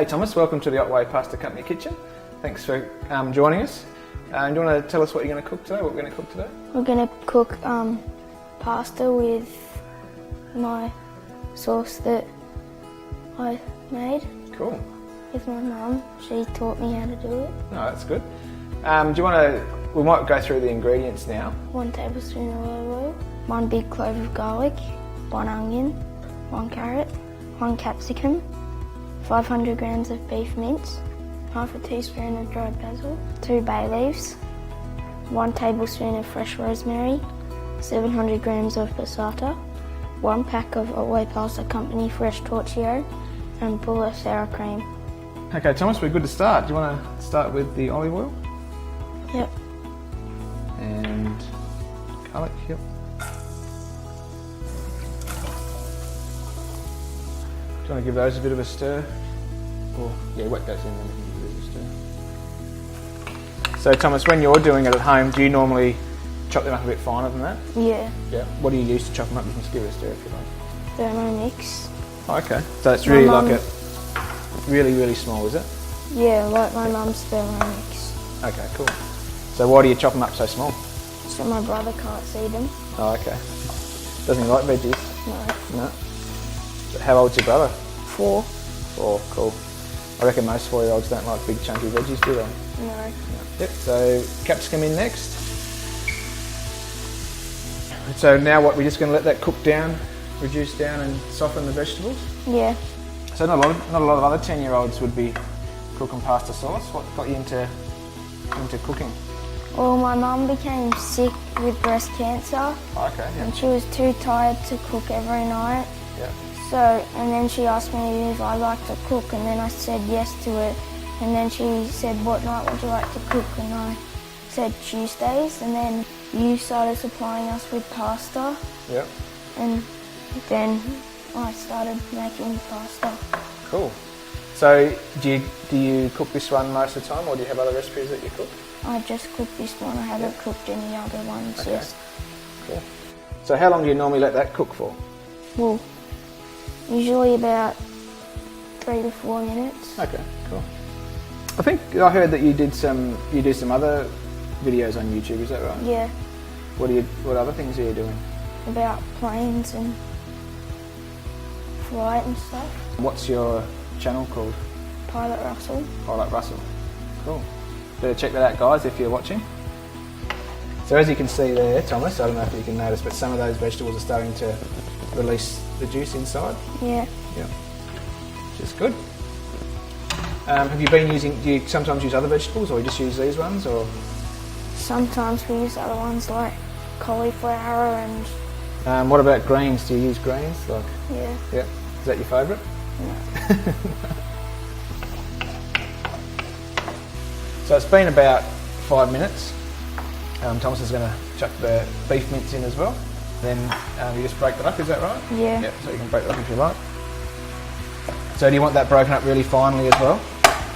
Hey Thomas, welcome to the Otway Pasta Company kitchen. Thanks for joining us. Do you want to tell us what you're going to cook today? What we're going to cook today? We're going to cook pasta with my sauce that I made. Cool. With my mum. She taught me how to do it. Oh, that's good. Do you want to? We might go through the ingredients now. 1 tablespoon of olive oil, 1 big clove of garlic, 1 onion, 1 carrot, 1 capsicum, 500 grams of beef mince, half a teaspoon of dried basil, 2 bay leaves, 1 tablespoon of fresh rosemary, 700 grams of passata, 1 pack of Otway Pasta Company fresh torchio, and Buller sour cream. Okay, Thomas, we're good to start. Do you want to start with the olive oil? Yep. And garlic, yep. Do you want to give those a bit of a stir? Or, yeah, wet those in and then give it a stir. So Thomas, when you're doing it at home, do you normally chop them up a bit finer than that? Yeah. Yeah. What do you use to chop them up? You can just give it a stir if you like. Thermomix. Oh, okay. So it's really like it, really small, is it? Yeah, like my mum's Thermomix. Okay, cool. So why do you chop them up so small? So my brother can't see them. Oh, okay. Doesn't he like veggies? No. No. How old's your brother? 4. 4, cool. I reckon most 4-year-olds don't like big chunky veggies, do they? No. Yep, so capsicum in next. So now what, we're just going to let that cook down, reduce down and soften the vegetables? Yeah. So not a lot of other 10-year-olds would be cooking pasta sauce. What got you into cooking? Well, my mum became sick with breast cancer. Oh, okay, yeah. And she was too tired to cook every night. Yeah. So, and then she asked me if I liked to cook, and then I said yes to it. And then she said, what night would you like to cook? And I said Tuesdays, and then you started supplying us with pasta. Yeah. And then I started making pasta. Cool. So do you cook this one most of the time, or do you have other recipes that you cook? I just cooked this one. I haven't cooked any other ones. Okay. Yes. Cool. So how long do you normally let that cook for? Well, usually about 3 to 4 minutes. Okay, cool. I think I heard that you do some other videos on YouTube. Is that right? Yeah. What other things are you doing? About planes and flight and stuff. What's your channel called? Pilot Russell. Pilot Russell. Cool. Better check that out, guys, if you're watching. So as you can see there, Thomas, I don't know if you can notice, but some of those vegetables are starting to release the juice inside. Yeah. Yeah. Which is good. Have you been using? Do you sometimes use other vegetables, or you just use these ones, or? Sometimes we use other ones like cauliflower and. What about greens? Do you use greens? Like. Yeah. Yeah. Is that your favourite? No. So it's been about 5 minutes. Thomas is going to chuck the beef mince in as well. Then you just break that up, is that right? Yeah. Yeah, so you can break that up if you like. So do you want that broken up really finely as well?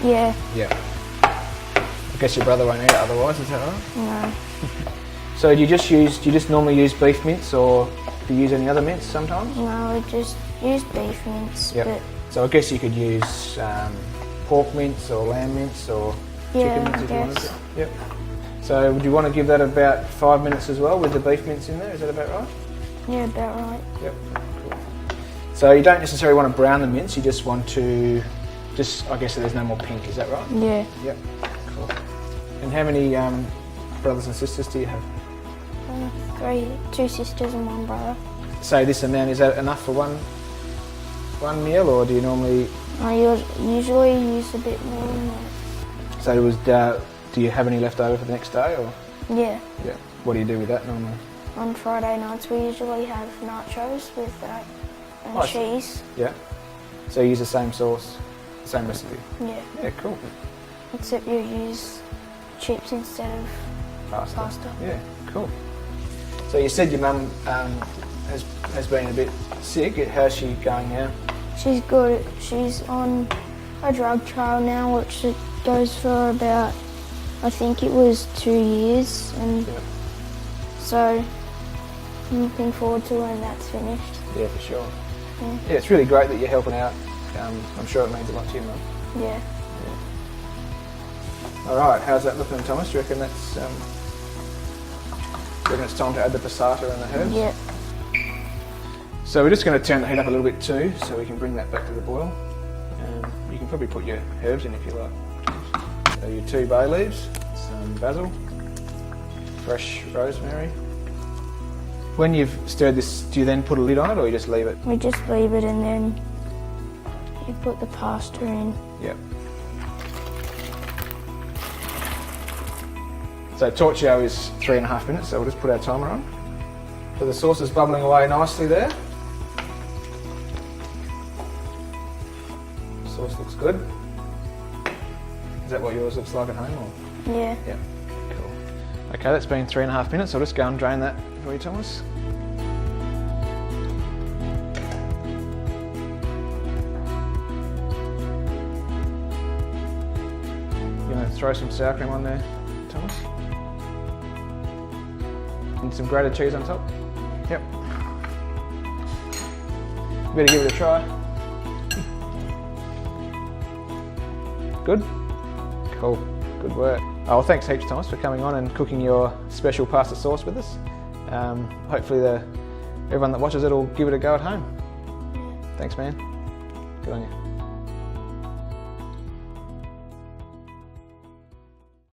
Yeah. Yeah. I guess your brother won't eat it otherwise, is that right? No. So do you just normally use beef mince, or do you use any other mince sometimes? No, we just use beef mince. Yep. But So I guess you could use pork mince or lamb mince or chicken mince if you wanted to. Yep. So would you want to give that about 5 minutes as well with the beef mince in there? Is that about right? yeah, about right. Yep. Cool. So you don't necessarily want to brown the mince. You just want to, I guess so there's no more pink. Is that right? Yeah. Yep. Cool. And how many brothers and sisters do you have? 3, 2 sisters and 1 brother. So this amount, is that enough for one meal, or do you normally? I usually use a bit more than that. So do you have any left over for the next day, or? Yeah. Yeah. What do you do with that normally? On Friday nights we usually have nachos with that and cheese. Yeah. So you use the same sauce, same recipe? Yeah. Yeah, cool. Except you use chips instead of pasta. Yeah, cool. So you said your mum has been a bit sick. How's she going now? She's good. She's on a drug trial now, which it goes for about, I think it was 2 years, and so I'm looking forward to when that's finished. Yeah, for sure. Yeah. Yeah, it's really great that you're helping out. I'm sure it means a lot to you, Mum. Yeah. Alright, how's that looking, Thomas? Do you reckon that's it's time to add the passata and the herbs? Yeah. So we're just going to turn the heat up a little bit too, so we can bring that back to the boil. You can probably put your herbs in if you like. So your 2 bay leaves, some basil, fresh rosemary. When you've stirred this, do you then put a lid on it or you just leave it? We just leave it and then you put the pasta in. Yep. So torchio is 3.5 minutes, so we'll just put our timer on. So the sauce is bubbling away nicely there. Sauce looks good. Is that what yours looks like at home? Or? Yeah. Yeah. Cool. Okay, that's been 3.5 minutes. I'll just go and drain that for you, Thomas. You're going to throw some sour cream on there, Thomas? And some grated cheese on top? Yep. You better give it a try. Good? Cool. Good work. Oh, well, thanks heaps, Thomas, for coming on and cooking your special pasta sauce with us. Hopefully everyone that watches it will give it a go at home. Thanks, man. Good on you.